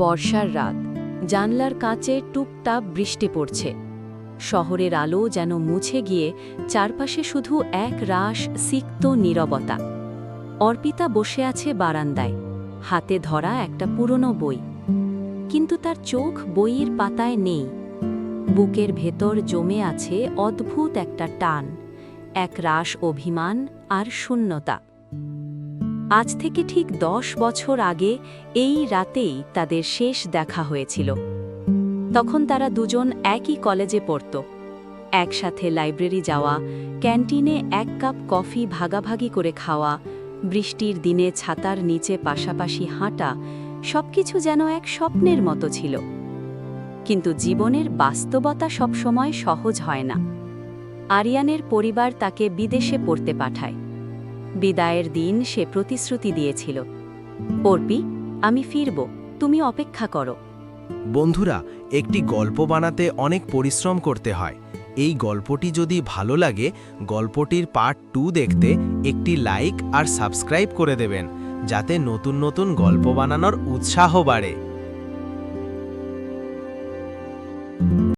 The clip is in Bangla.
বর্ষার রাত, জানলার কাঁচে টুপটাপ বৃষ্টি পড়ছে। শহরের আলো যেন মুছে গিয়ে চারপাশে শুধু এক রাশ সিক্ত নীরবতা। অর্পিতা বসে আছে বারান্দায়, হাতে ধরা একটা পুরনো বই। কিন্তু তার চোখ বইয়ের পাতায় নেই। বুকের ভেতর জমে আছে অদ্ভুত একটা টান, এক রাশ অভিমান আর শূন্যতা। আজ থেকে ঠিক 10 বছর আগে এই রাতেই তাদের শেষ দেখা হয়েছিল। তখন তারা দুজন একই কলেজে পড়ত, একসাথে লাইব্রেরি যাওয়া, ক্যান্টিনে এক কাপ কফি ভাগাভাগি করে খাওয়া, বৃষ্টির দিনে ছাতার নিচে পাশাপাশি হাঁটা, সবকিছু যেন এক স্বপ্নের মতো ছিল। কিন্তু জীবনের বাস্তবতা সবসময় সহজ হয় না। আরিয়ানের পরিবার তাকে বিদেশে পড়তে পাঠায়। বিদায়ের দিন সে প্রতিশ্রুতি দিয়েছিল, অর্পি, আমি ফিরব, তুমি অপেক্ষা করো। বন্ধুরা, একটি গল্প বানাতে অনেক পরিশ্রম করতে হয়। এই গল্পটি যদি ভালো লাগে, গল্পটির পার্ট 2 দেখতে একটি লাইক আর সাবস্ক্রাইব করে দেবেন, যাতে নতুন নতুন গল্প বানানোর উৎসাহ বাড়ে।